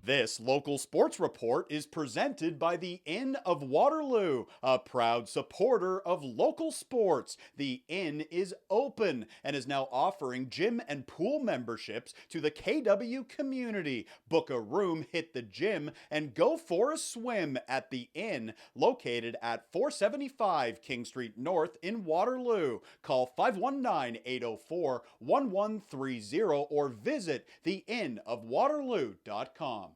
This local sports report is presented by the Inn of Waterloo, a proud supporter of local sports. The Inn is open and is now offering gym and pool memberships to the KW community. Book a room, hit the gym, and go for a swim at the Inn, located at 475 King Street North in Waterloo. Call 519-804-1130 or visit theinnofwaterloo.com.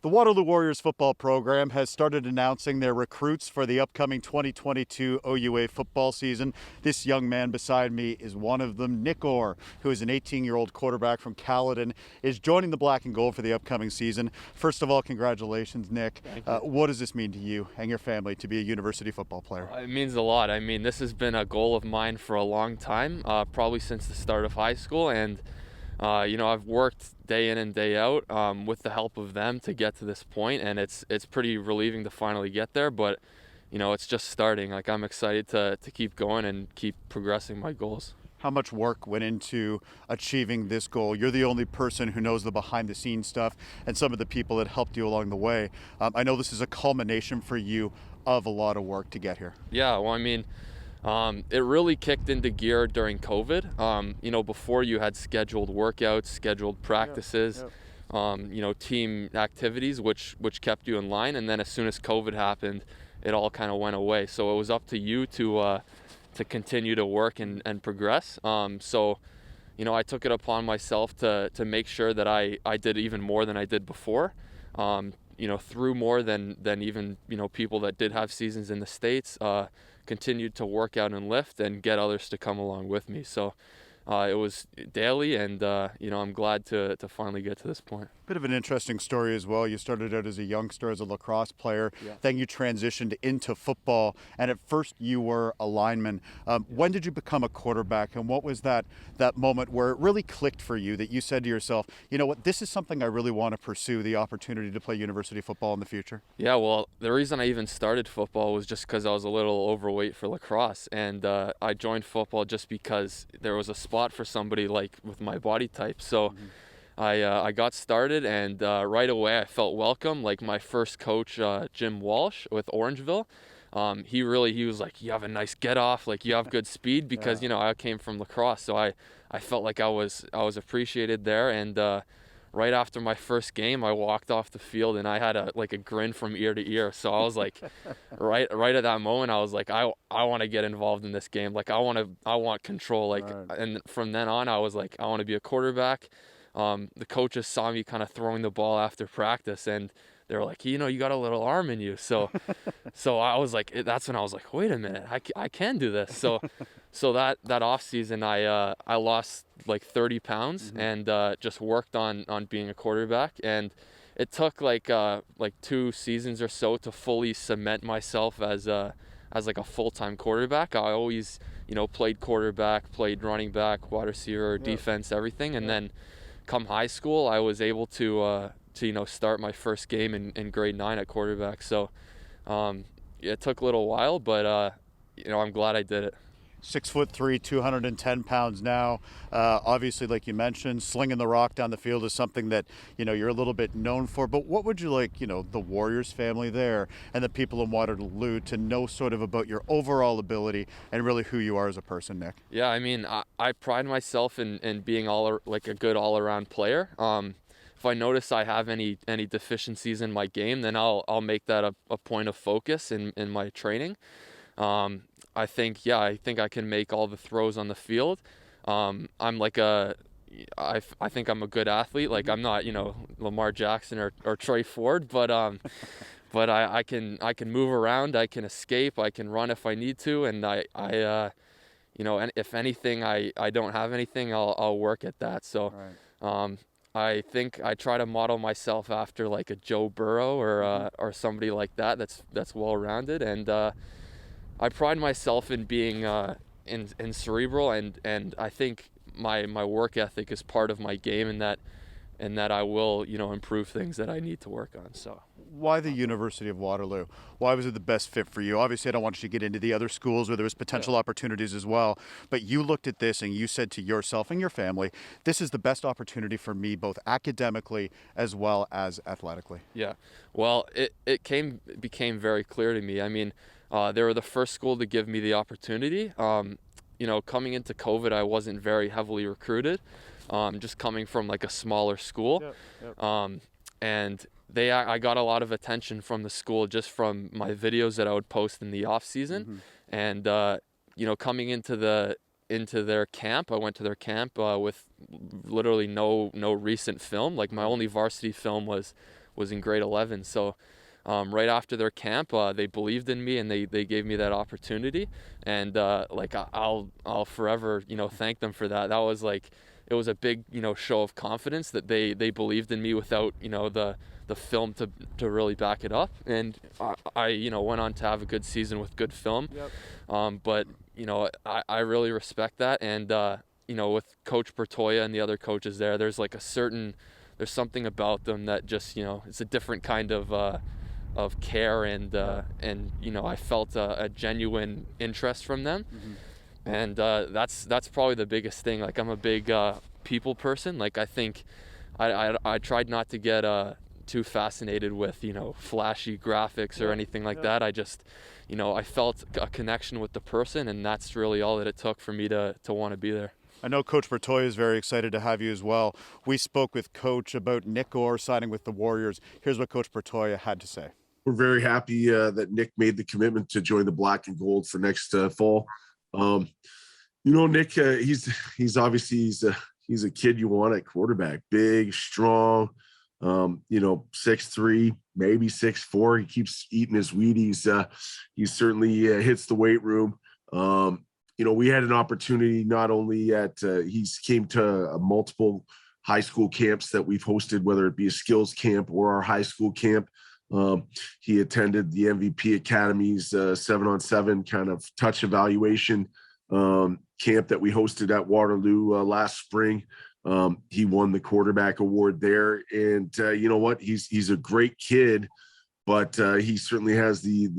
The Waterloo Warriors football program has started announcing their recruits for the upcoming 2022 OUA football season. This young man beside me is one of them. Nick Orr, who is an 18-year-old quarterback from Caledon, is joining the black and gold for the upcoming season. First of all, congratulations, Nick. What does this mean to you and your family to be a university football player? It means a lot. I mean, this has been a goal of mine for a long time, probably since the start of high school, and I've worked day in and day out with the help of them to get to this point, and it's pretty relieving to finally get there, but it's just starting. Like, I'm excited to keep going and keep progressing my goals. How much work went into achieving this goal? You're the only person who knows the behind the scenes stuff and some of the people that helped you along the way. I know this is a culmination for you of a lot of work to get here. Yeah, well, I mean, it really kicked into gear during COVID. Before you had scheduled workouts, scheduled practices, team activities, which kept you in line. And then as soon as COVID happened, it all kind of went away. So it was up to you to continue to work and progress. I took it upon myself to make sure that I did even more than I did before. Through more than even people that did have seasons in the States. Continued to work out and lift and get others to come along with me. So it was daily, and I'm glad to finally get to this point. Bit of an interesting story as well. You started out as a youngster, as a lacrosse player. Then you transitioned into football, and at first you were a lineman. When did you become a quarterback, and what was that moment where it really clicked for you that you said to yourself, you know what, this is something I really want to pursue, the opportunity to play university football in the future? Yeah, well, the reason I even started football was just because I was a little overweight for lacrosse, and I joined football just because there was a spot for somebody like with my body type. So I got started, and right away I felt welcome. Like, my first coach, Jim Walsh with Orangeville, he was like, you have a nice get off, like you have good speed, because I came from lacrosse, so I felt like I was appreciated there. And right after my first game, I walked off the field and I had a grin from ear to ear. So I was like, right at that moment, I was like, I want to get involved in this game. Like, I want control. And from then on, I was like, I want to be a quarterback. The coaches saw me kind of throwing the ball after practice, and they were like, you got a little arm in you. So I was like, that's when I was like, wait a minute, I can do this. So that off season, I lost like 30 pounds and just worked on being a quarterback. And it took like 2 seasons or so to fully cement myself as like a full-time quarterback. I always, played quarterback, played running back, wide receiver, defense, everything. And then come high school, I was able to start my first game in grade 9 at quarterback. So it took a little while, but I'm glad I did it. 6'3", 210 pounds now. Obviously, like you mentioned, slinging the rock down the field is something that you're a little bit known for. But what would you like the Warriors family there and the people in Waterloo to know sort of about your overall ability and really who you are as a person, Nick? Yeah, I mean, I pride myself in being a good all-around player. If I notice I have any deficiencies in my game, then I'll make that a point of focus in my training. I think I can make all the throws on the field. I think I'm a good athlete. Like, I'm not Lamar Jackson or Troy Ford, but I can move around, I can escape, I can run if I need to, and and if anything I don't have anything, I'll work at that. So I think I try to model myself after like a Joe Burrow or somebody like that that's well-rounded, and I pride myself in being in cerebral, and I think my work ethic is part of my game, and that I will improve things that I need to work on. So Why the University of Waterloo? Why was it the best fit for you? Obviously, I don't want you to get into the other schools where there was potential opportunities as well, but you looked at this and you said to yourself and your family, this is the best opportunity for me, both academically as well as athletically. Yeah. Well, it became very clear to me. I mean, they were the first school to give me the opportunity. Coming into COVID, I wasn't very heavily recruited, just coming from like a smaller school. And I got a lot of attention from the school just from my videos that I would post in the off season. And coming into their camp, I went to their camp with literally no recent film. Like my only varsity film was in grade 11. So right after their camp, they believed in me and they gave me that opportunity. And I'll forever thank them for that. That was like, it was a big show of confidence that they believed in me without the film to really back it up. And I went on to have a good season with good film. But I really respect that. And with Coach Bertoya and the other coaches there's something about them that just it's a different kind of care, and I felt a genuine interest from them. And that's probably the biggest thing. Like, I'm a big people person. Like, I think I tried not to get too fascinated with flashy graphics or anything like that. I just I felt a connection with the person, and that's really all that it took for me to want to be there. I know Coach Bertoya is very excited to have you as well. We spoke with Coach about Nick Orr signing with the Warriors. Here's what Coach Bertoya had to say. We're very happy that Nick made the commitment to join the Black and Gold for next fall. Nick, he's obviously he's a kid you want at quarterback. Big, strong, 6'3", maybe 6'4". He keeps eating his Wheaties. He certainly hits the weight room. We had an opportunity not only he's came to multiple high school camps that we've hosted, whether it be a skills camp or our high school camp. He attended the MVP Academy's 7-on-7 kind of touch evaluation camp that we hosted at Waterloo last spring. He won the quarterback award there, and you know what? He's a great kid, but he certainly has the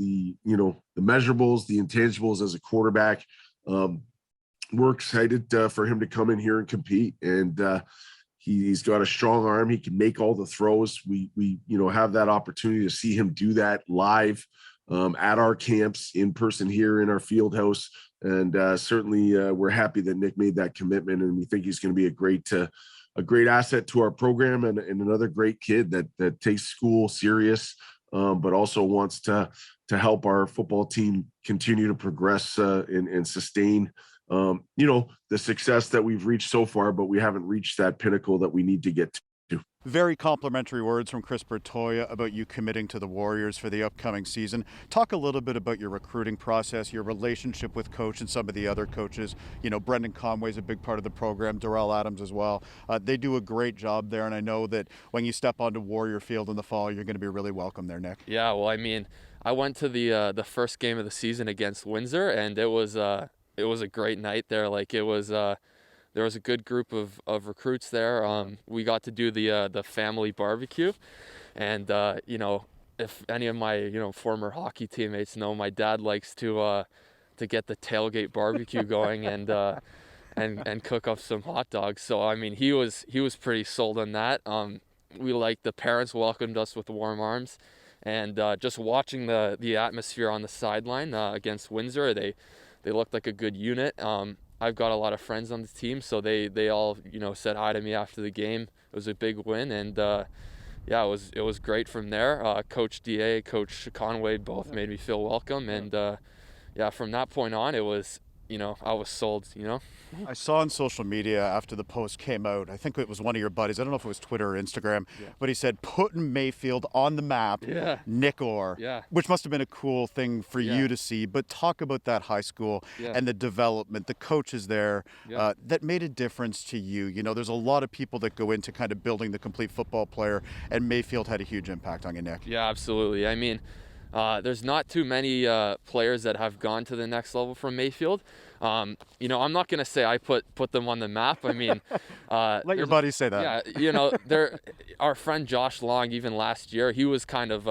measurables, the intangibles as a quarterback. We're excited for him to come in here and compete, and he's got a strong arm. He can make all the throws. We have that opportunity to see him do that live at our camps in person here in our field house. And certainly we're happy that Nick made that commitment, and we think he's going to be a great asset to our program, and another great kid that takes school serious, but also wants to help our football team continue to progress and sustain the success that we've reached so far, but we haven't reached that pinnacle that we need to get to. Very complimentary words from Chris Bertoya about you committing to the Warriors for the upcoming season. Talk a little bit about your recruiting process, your relationship with Coach and some of the other coaches. Brendan Conway's a big part of the program, Darrell Adams as well. They do a great job there, and I know that when you step onto Warrior Field in the fall, you're going to be really welcome there, Nick. Yeah, well, I mean, I went to the first game of the season against Windsor, and it was a great night there. Like, it was there was a good group of recruits there. We got to do the family barbecue, and if any of my former hockey teammates know, my dad likes to get the tailgate barbecue going and cook up some hot dogs. So I mean, he was pretty sold on that. The parents welcomed us with warm arms, and just watching the atmosphere on the sideline against Windsor, they looked like a good unit. I've got a lot of friends on the team, so they all said hi to me after the game. It was a big win, and it was great from there. Coach DA, Coach Conway both made me feel welcome, and from that point on, it was I was sold. I saw on social media after the post came out, I think it was one of your buddies, I don't know if it was Twitter or Instagram, but he said, putting Mayfield on the map, Nick Orr, which must have been a cool thing for you to see. But talk about that high school and the development, the coaches there, that made a difference to you. There's a lot of people that go into kind of building the complete football player, and Mayfield had a huge impact on you, Nick. Yeah, absolutely. I mean, There's not too many players that have gone to the next level from Mayfield. I'm not going to say I put them on the map. I mean, let your buddies say that. Yeah, our friend Josh Long, even last year, he was kind of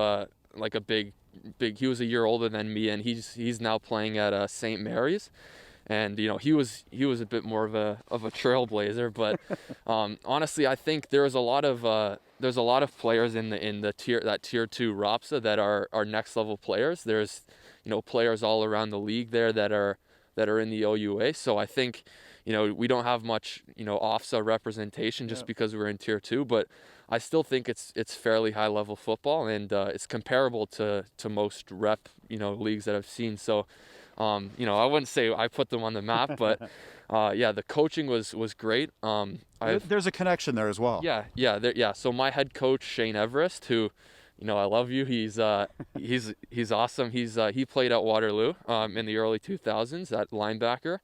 like a big. He was a year older than me, and he's now playing at St. Mary's. And he was a bit more of a trailblazer, but honestly, I think there's a lot of players in the tier 2 ROPSA that are next level players. There's players all around the league there that are in the OUA. So I think we don't have much OFSA representation just because we're in tier 2, but I still think it's fairly high level football, and it's comparable to most rep leagues that I've seen. So. I wouldn't say I put them on the map, but the coaching was great. There's a connection there as well. Yeah. So my head coach Shane Everest, who, I love you. He's awesome. He played at Waterloo in the early 2000s at linebacker,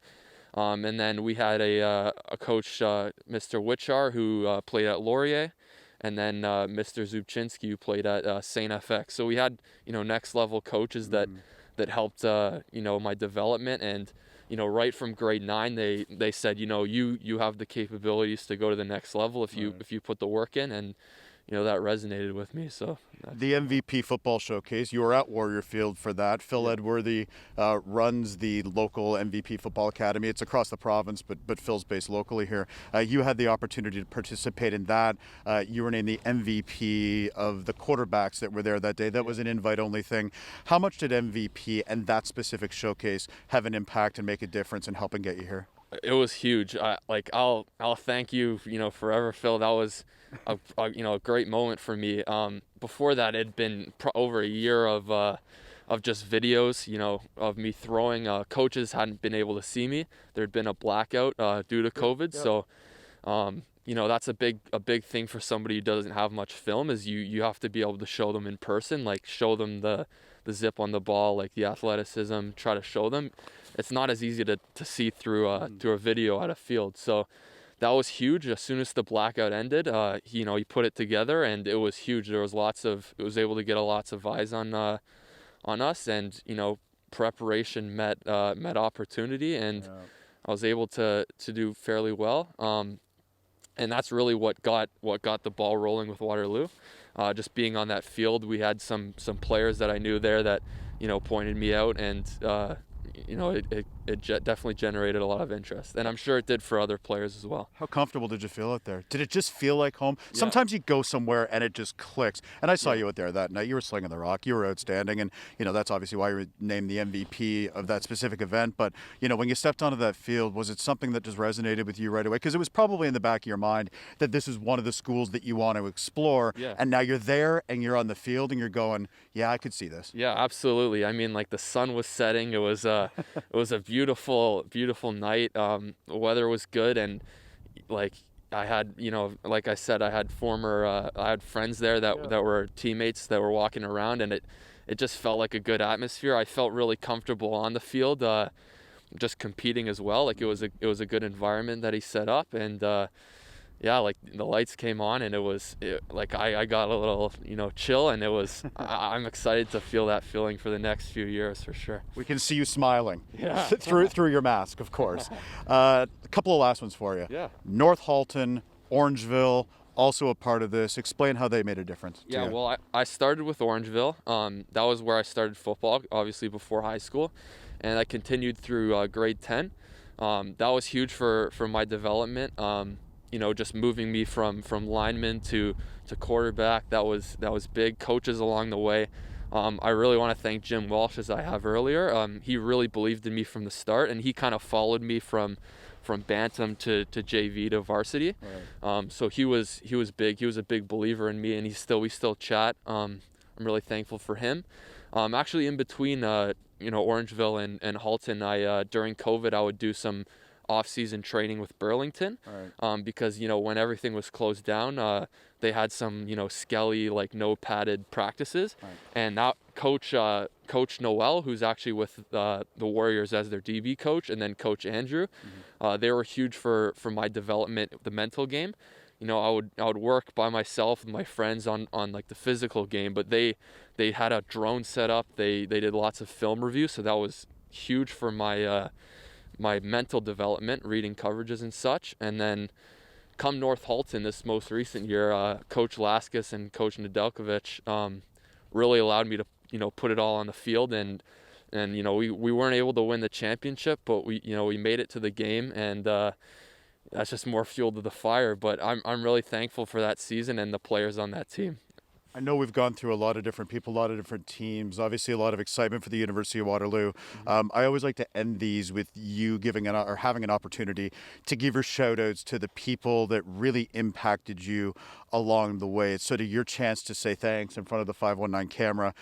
and then we had a coach, Mr. Witchar, who played at Laurier, and then Mr. Zubchinski, who played at St. FX. So we had next level coaches that helped my development, and right from grade 9 they said you have the capabilities to go to the next level if you put the work in, and that resonated with me. So the MVP football showcase, you were at Warrior Field for that. Phil Edworthy runs the local MVP football academy. It's across the province, but Phil's based locally here. You had the opportunity to participate in that. You were named the MVP of the quarterbacks that were there that day. That was an invite-only thing. How much did MVP and that specific showcase have an impact and make a difference in helping get you here? It was huge. I'll thank you, forever, Phil. That was a great moment for me. Before that, it had been over a year of just videos, of me throwing. Coaches hadn't been able to see me. There had been a blackout due to COVID. Yep. So, that's a big thing for somebody who doesn't have much film, is you have to be able to show them in person, like show them the zip on the ball, like the athleticism, try to show them. It's not as easy to see through a video at a field. So that was huge. As soon as the blackout ended, he put it together, and it was huge. It was able to get lots of eyes on us, and preparation met opportunity, and I was able to do fairly well. And that's really what got the ball rolling with Waterloo. Just being on that field, we had some players that I knew there that pointed me out, and it definitely generated a lot of interest, and I'm sure it did for other players as well. How comfortable did you feel out there? Did it just feel like home? Yeah. Sometimes you go somewhere and it just clicks. And I saw you out there that night. You were slinging the rock. You were outstanding, and that's obviously why you were named the MVP of that specific event. But when you stepped onto that field, was it something that just resonated with you right away? Because it was probably in the back of your mind that this is one of the schools that you want to explore. Yeah. And now you're there and you're on the field and you're going, yeah, I could see this. Yeah, absolutely. I mean, like, the sun was setting. It was a beautiful night. The weather was good, and I had, like I said, I had friends there that were teammates that were walking around, and it just felt like a good atmosphere. I felt really comfortable on the field, just competing as well. Like, it was a good environment that he set up, and like, the lights came on, and I got a little, chill, and it was, I'm excited to feel that feeling for the next few years, for sure. We can see you smiling through your mask, of course. A couple of last ones for you. Yeah. North Halton, Orangeville, also a part of this. Explain how they made a difference. Yeah, well, I started with Orangeville. That was where I started football, obviously before high school, and I continued through grade 10. That was huge for my development. Just moving me from lineman to quarterback, that was big. Coaches along the way. I really want to thank Jim Walsh, as I have earlier. He really believed in me from the start, and he kind of followed me from bantam to JV to varsity. Right. So he was big. He was a big believer in me, and we still chat. I'm really thankful for him. Actually, in between Orangeville and Halton, during COVID, I would do some off-season training with Burlington. Right. Because when everything was closed down, they had some skelly, like, no padded practices. Right. And that coach Noel, who's actually with the Warriors as their DB coach, and then Coach Andrew, they were huge for my development, the mental game. I would work by myself with my friends on like the physical game, but they had a drone set up. They did lots of film review, so that was huge for my my mental development, reading coverages and such. And then come North Halton this most recent year, Coach Laskus and Coach Nedeljkovic really allowed me to put it all on the field, and we weren't able to win the championship, but we made it to the game, and that's just more fuel to the fire. But I'm really thankful for that season and the players on that team. I know we've gone through a lot of different people, a lot of different teams, obviously a lot of excitement for the University of Waterloo. I always like to end these with you having an opportunity to give your shout outs to the people that really impacted you along the way. It's sort of your chance to say thanks in front of the 519 camera,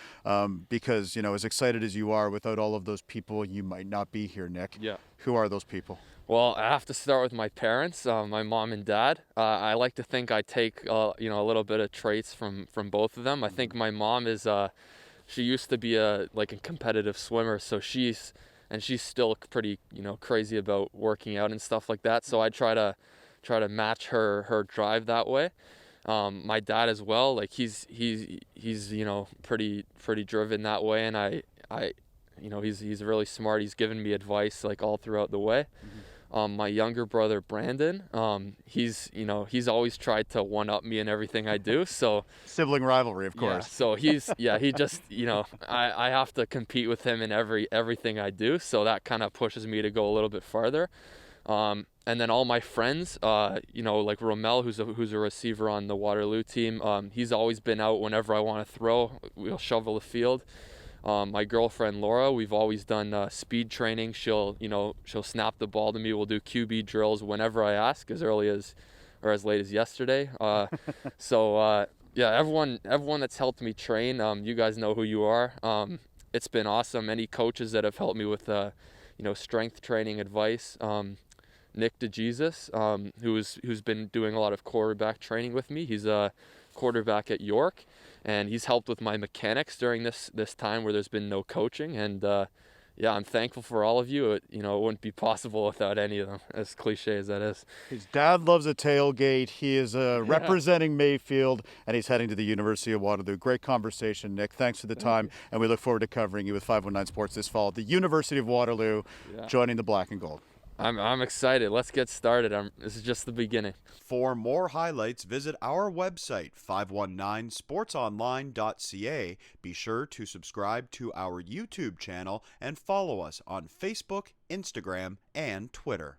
because, as excited as you are, without all of those people, you might not be here, Nick. Yeah. Who are those people? Well, I have to start with my parents, my mom and dad. I like to think I take, a little bit of traits from both of them. I think my mom is, she used to be a competitive swimmer, so she's still pretty, crazy about working out and stuff like that. So I try to match her drive that way. My dad as well, he's pretty driven that way, and he's really smart. He's given me advice all throughout the way. My younger brother Brandon, he's always tried to one up me in everything I do. So sibling rivalry, of course. So he just I have to compete with him in everything I do. So that kind of pushes me to go a little bit farther. And then all my friends, like Romel, who's a receiver on the Waterloo team. He's always been out whenever I want to throw. We'll shovel the field. My girlfriend Laura, we've always done speed training. She'll snap the ball to me. We'll do QB drills whenever I ask, as early as or as late as yesterday. Everyone that's helped me train, you guys know who you are. It's been awesome. Any coaches that have helped me with strength training advice. Nick DeJesus, who's been doing a lot of quarterback training with me. He's a quarterback at York, and he's helped with my mechanics during this time where there's been no coaching. And I'm thankful for all of you. It wouldn't be possible without any of them, as cliche as that is. His dad loves a tailgate. He is representing Mayfield, and he's heading to the University of Waterloo. Great conversation, Nick. Thanks for the time, and we look forward to covering you with 519 Sports this fall at the University of Waterloo, joining the Black and Gold. I'm excited. Let's get started. This is just the beginning. For more highlights, visit our website, 519sportsonline.ca. Be sure to subscribe to our YouTube channel and follow us on Facebook, Instagram, and Twitter.